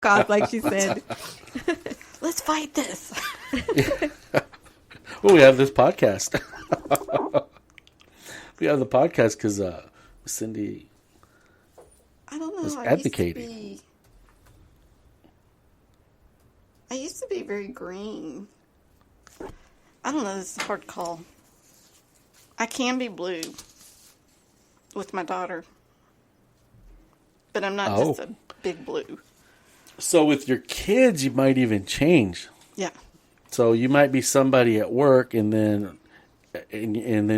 God, like she said, let's fight this. Well, we have this podcast. We have the podcast because Cindy I don't know. was advocating. I used to be very green. I don't know. This is a hard call. I can be blue with my daughter, but I'm not just a big blue. So with your kids, you might even change. Yeah. So you might be somebody at work, and then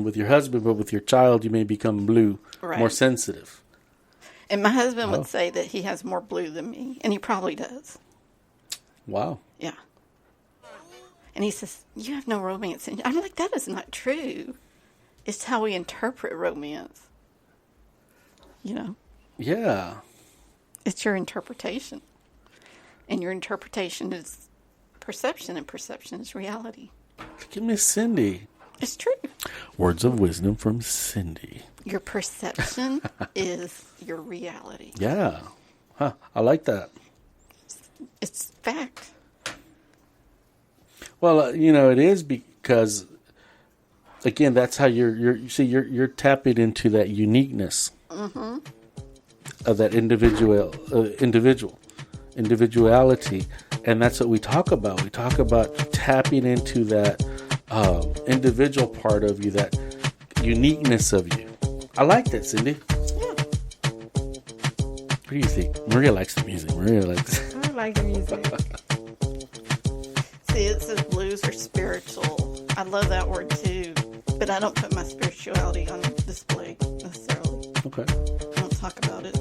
with your husband, but with your child, you may become blue, Right. more sensitive. And my husband would say that he has more blue than me, and he probably does. Wow. Yeah. And he says, you have no romance in you. I'm like, that is not true. It's how we interpret romance. You know? Yeah. It's your interpretation. And your interpretation is perception, and perception is reality. Look at Miss Cindy. It's true. Words of wisdom from Cindy. Your perception is your reality. Yeah. Huh. I like that. It's fact. Well, it is because, again, that's how you're tapping into that uniqueness of that individuality, and that's what we talk about. We talk about tapping into that individual part of you, that uniqueness of you. I like that, Cindy. Yeah. What do you think? Maria likes the music. Maria likes. I like the music. See, it says blues are spiritual. I love that word too, but I don't put my spirituality on display necessarily. Okay. I don't talk about it.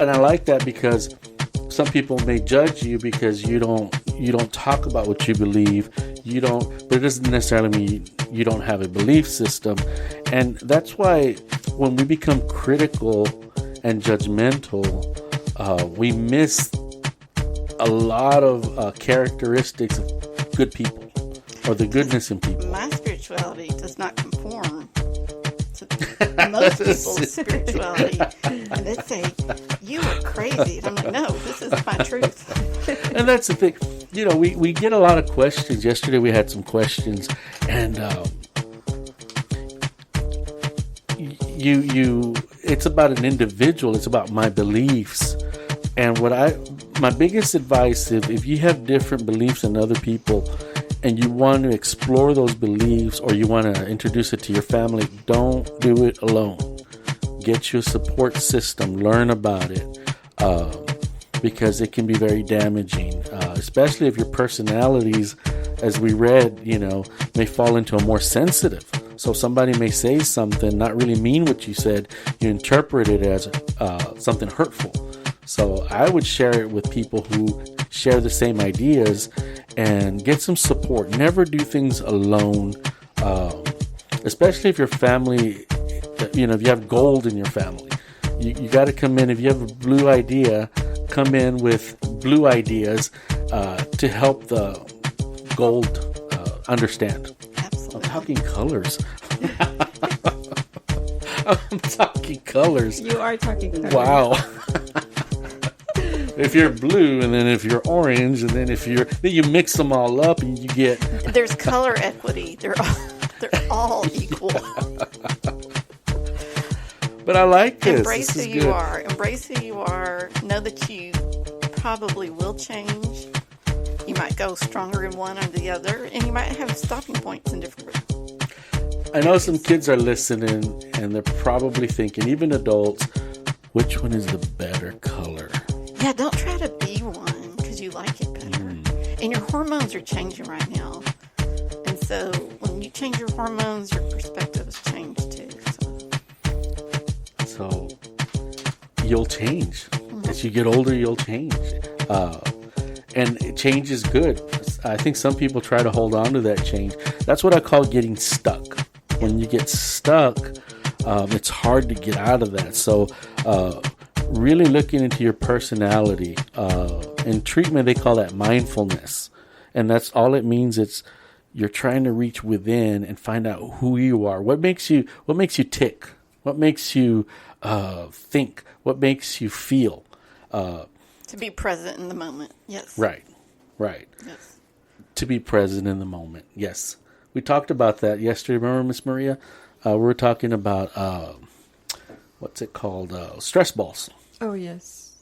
And I like that because some people may judge you because you don't talk about what you believe. But it doesn't necessarily mean you don't have a belief system. And that's why when we become critical and judgmental, we miss a lot of characteristics of good people or the goodness in people. My spirituality does not conform to most people's spirituality. And they say, you are crazy. And I'm like, no, this is my truth. And that's the thing. We get a lot of questions. Yesterday we had some questions, and it's about an individual. It's about my beliefs. And my biggest advice is if you have different beliefs than other people and you want to explore those beliefs or you want to introduce it to your family, don't do it alone. Get you a support system. Learn about it. Because it can be very damaging, especially if your personalities, as we read, may fall into a more sensitive. So somebody may say something, not really mean what you said. You interpret it as something hurtful. So I would share it with people who share the same ideas and get some support. Never do things alone, especially if your family, if you have gold in your family. You got to come in. If you have a blue idea, come in with blue ideas to help the gold understand. Absolutely. I'm talking colors. I'm talking colors. You are talking colors. Wow. If you're blue, and then if you're orange, and then then you mix them all up, and you get. There's color equity. They're all equal. But I like this. Embrace this who is you good. are. Embrace who you are. Know that you probably will change. You might go stronger in one or the other, and you might have stopping points in different. I know some kids are listening, and they're probably thinking, even adults, which one is the better color? Yeah, don't try to be one because you like it better. And your hormones are changing right now. And so when you change your hormones, your perspective has changed too. So you'll change. As you get older, you'll change. And change is good. I think some people try to hold on to that change. That's what I call getting stuck. When you get stuck, it's hard to get out of that. So really looking into your personality. In treatment, they call that mindfulness. And that's all it means. You're trying to reach within and find out who you are. What makes you tick? What makes you think? What makes you feel? To be present in the moment. Yes. Right. Yes. To be present in the moment. Yes. We talked about that yesterday. Remember, Miss Maria? We were talking about, what's it called? Stress balls. Oh, yes.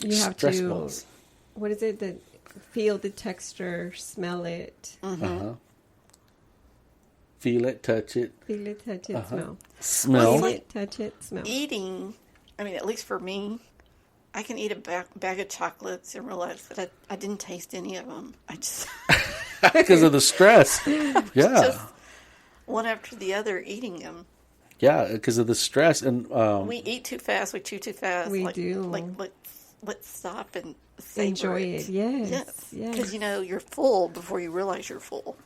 You have Stress to, balls. what is it? Feel the texture, smell it. Feel it, touch it. Feel it, touch it, smell. Smell. Feel it, touch it, smell. Eating, I mean, at least for me, I can eat a bag of chocolates and realize that I didn't taste any of them. I just... Because of the stress. Yeah. Just one after the other eating them. Yeah, because of the stress. And We eat too fast. We chew too fast. We do. Like, let's stop and savor Enjoy it. Yes. Because, you're full before you realize you're full.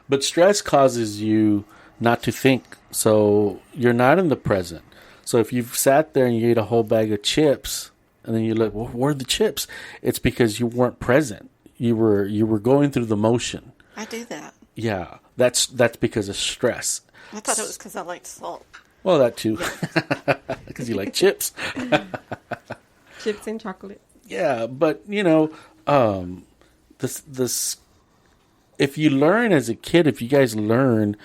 But stress causes you not to think. So you're not in the present. So if you've sat there and you ate a whole bag of chips and then you look, well, where are the chips? It's because you weren't present. You were going through the motion. I do that. Yeah, that's because of stress. I thought it was because I liked salt. Well, that too. Because you like chips. Chips and chocolate. Yeah, but this if you learn as a kid, if you guys learn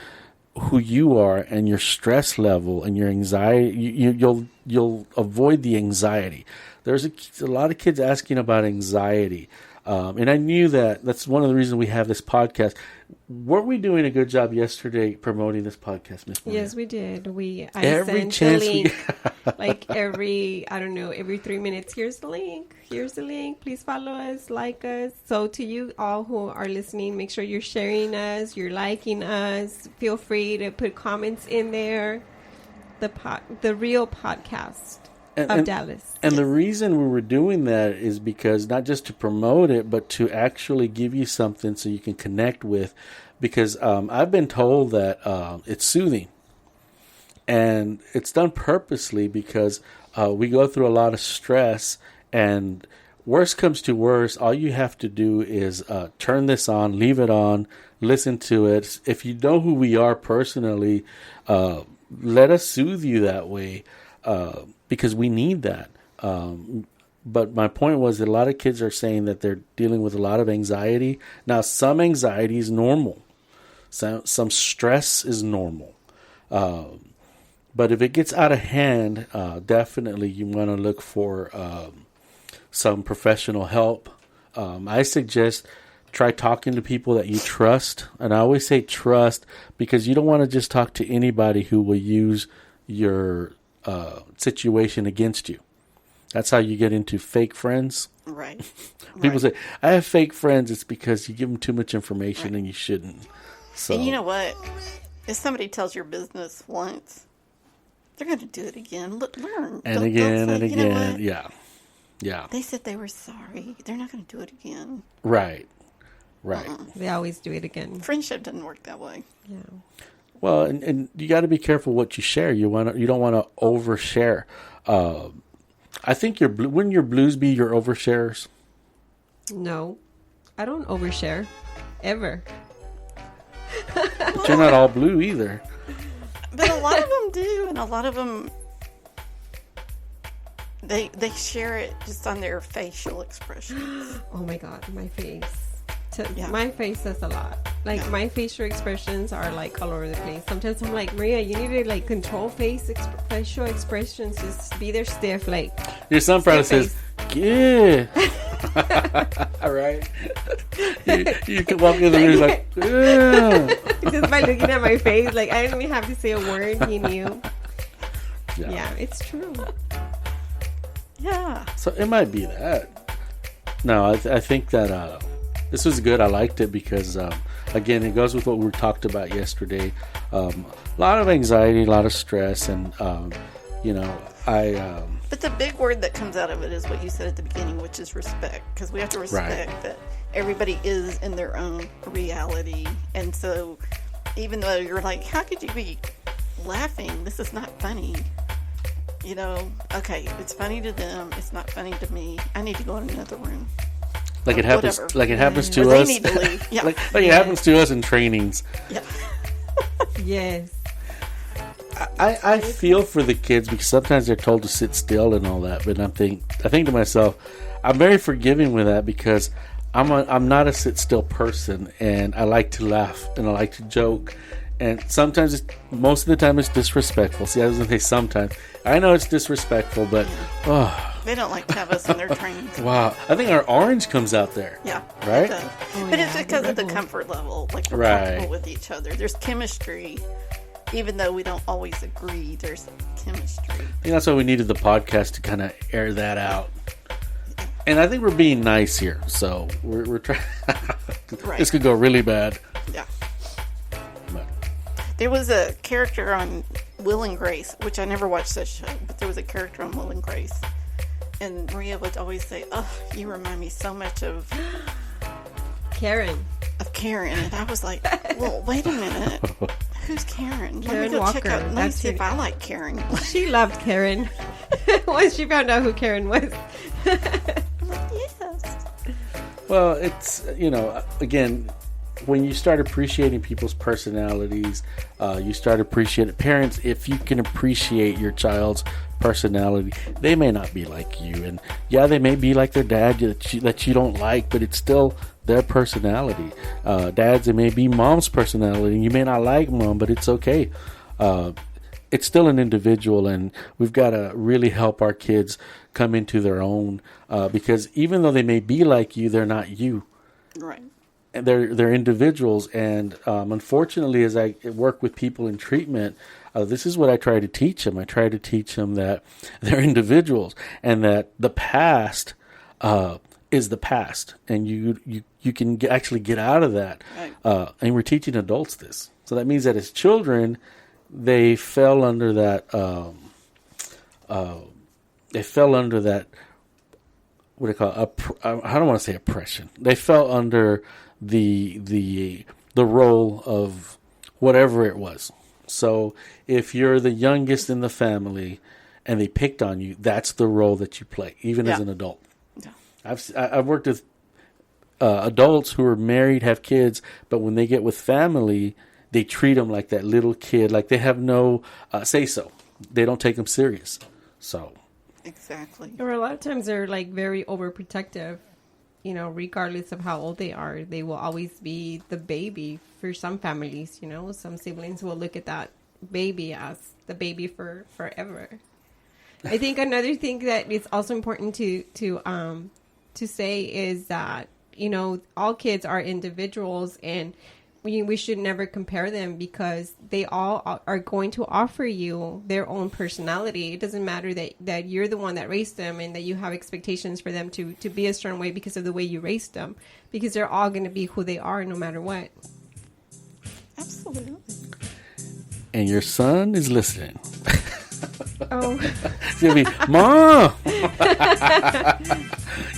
who you are and your stress level and your anxiety, you'll avoid the anxiety. There's a lot of kids asking about anxiety. And I knew that's one of the reasons we have this podcast. Weren't we doing a good job yesterday promoting this podcast, Miss Maria? Yes, we did. I Every sent chance the we link. Like every 3 minutes. Here's the link. Please follow us, like us. So to you all who are listening, make sure you're sharing us, you're liking us. Feel free to put comments in there. The real podcast of Dallas. And the reason we were doing that is because not just to promote it, but to actually give you something so you can connect with. Because I've been told that it's soothing. And it's done purposely because we go through a lot of stress. And worst comes to worst, all you have to do is turn this on, leave it on, listen to it. If you know who we are personally, let us soothe you that way. Because we need that. But my point was that a lot of kids are saying that they're dealing with a lot of anxiety. Now, some anxiety is normal. Some stress is normal. But if it gets out of hand, definitely you want to look for some professional help. I suggest try talking to people that you trust. And I always say trust because you don't want to just talk to anybody who will use your situation against you. That's how you get into fake friends. Right. People say, I have fake friends. It's because you give them too much information and you shouldn't. So, and you know what? If somebody tells your business once, they're going to do it again. Learn. And Don't again say, and "You know again. what? Yeah. They said they were sorry. They're not going to do it again. Right. They always do it again. Friendship doesn't work that way. Yeah. Well, and you got to be careful what you share. You don't want to overshare. I think wouldn't your blues be your overshares? No, I don't overshare ever. But you're not all blue either. But a lot of them do, and a lot of them they share it just on their facial expressions. Oh my God, my face. Yeah. My face says a lot. Like my facial expressions are like all over the place. Sometimes I'm like, Maria, you need to like control facial expressions. Just be there stiff, like. Your son probably says, "Yeah." All right. You can walk in the room like, "Yeah." Just by looking at my face, like I didn't even have to say a word. He knew. Yeah, it's true. Yeah. So it might be that. No, I think that this was good. I liked it because, again, it goes with what we talked about yesterday. A lot of anxiety, a lot of stress, and, But the big word that comes out of it is what you said at the beginning, which is respect. Because we have to respect that everybody is in their own reality. And so even though you're like, how could you be laughing? This is not funny. Okay, it's funny to them. It's not funny to me. I need to go in another room. Like it happens. Whatever. Like it happens to Or us. they need to leave. Yeah. like it happens to us in trainings. Yeah. Yes. I feel for the kids because sometimes they're told to sit still and all that. But I think to myself, I'm very forgiving with that because I'm not a sit still person, and I like to laugh and I like to joke, and sometimes most of the time it's disrespectful. See, I was gonna say sometimes. I know it's disrespectful, but They don't like to have us in their trains. wow, I think our orange comes out there. Yeah. Right? It does. But it's because of the comfort level. Like, we're Right. comfortable with each other. There's chemistry. Even though we don't always agree, there's chemistry. I think that's why we needed the podcast to kind of air that out. And I think we're being nice here, so we're trying. Right. This could go really bad. Yeah. But There was a character on Will and Grace, which I never watched that show, but there was a character on Will and Grace. And Maria would always say, "Oh, you remind me so much of Karen. Karen." And I was like, "Well, wait a minute. Who's Karen? Let Karen me go check Walker. out. Let me That's see her if I like Karen." She loved Karen. Once she found out who Karen was. I'm like, yes. well, it's again, when you start appreciating people's personalities, you start appreciating parents. If you can appreciate your child's personality, they may not be like you, and yeah, they may be like their dad that you don't like, but it's still their personality. Dads, it may be mom's personality, and you may not like mom, but it's okay. It's still an individual, and we've got to really help our kids come into their own, because even though they may be like you, they're not you. Right. And they're individuals, and unfortunately, as I work with people in treatment, this is what I try to teach them. I try to teach them that they're individuals, and that the past is the past, and you can actually get out of that. Right. And we're teaching adults this, so that means that as children, they fell under that. They fell under that. What do you call it? I don't want to say oppression. They fell under the role of whatever it was. So if you're the youngest in the family and they picked on you, that's the role that you play, even as Yeah. an adult. Yeah. I've worked with adults who are married, have kids, but when they get with family, they treat them like that little kid, like they have no say-so. They don't take them serious. So Exactly. Or a lot of times they're like very overprotective, regardless of how old they are. They will always be the baby for some families, Some siblings will look at that baby as the baby for forever. I think another thing that is also important to say is that, all kids are individuals, and we should never compare them, because they all are going to offer you their own personality. It doesn't matter that you're the one that raised them and that you have expectations for them to be a certain way because of the way you raised them, because they're all going to be who they are no matter what. Absolutely. and your son is listening. Oh, It's gonna be, Mom!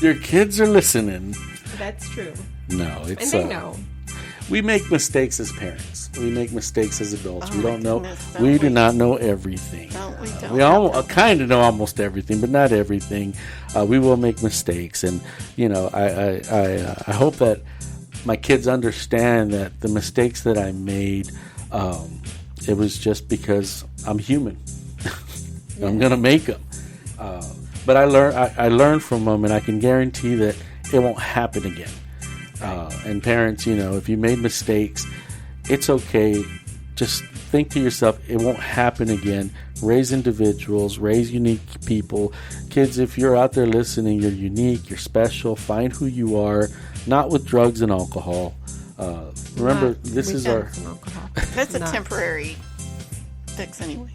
Your kids are listening. that's true. No, it's And they know. we make mistakes as parents. We make mistakes as adults. Oh we my don't know. goodness, don't We do we? not know everything. No, we don't. We all kind of know almost everything, but not everything. We will make mistakes, and I hope that my kids understand that the mistakes that I made, it was just because I'm human. I'm gonna make them, but I learned from them, and I can guarantee that it won't happen again. And parents, if you made mistakes, it's okay. Just think to yourself, it won't happen again. Raise individuals, raise unique people. Kids, if you're out there listening, you're unique, you're special. Find who you are, not with drugs and alcohol. Remember, Not this with is our drugs and alcohol. That's a Not- temporary fix anyway.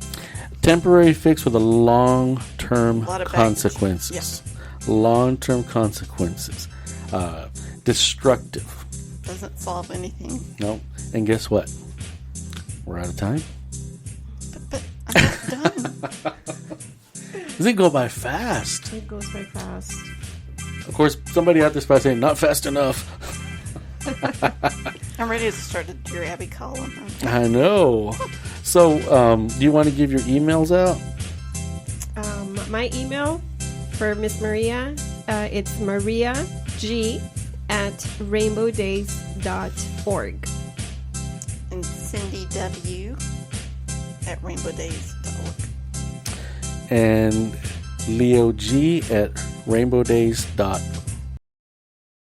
temporary fix with a long-term lot of baggage. consequences. Long-term consequences. Destructive. Doesn't solve anything. No. And guess what? We're out of time. But I'm not done. Does it go by fast? It goes by fast. Of course, somebody out there's probably saying, not fast enough. I'm ready to start a Dear Abby column. I know. So, do you want to give your emails out? My email for Miss Maria, it's mariag@rainbowdays.org. And Cindy W. at rainbowdays.org. And Leo G at rainbowdays.org.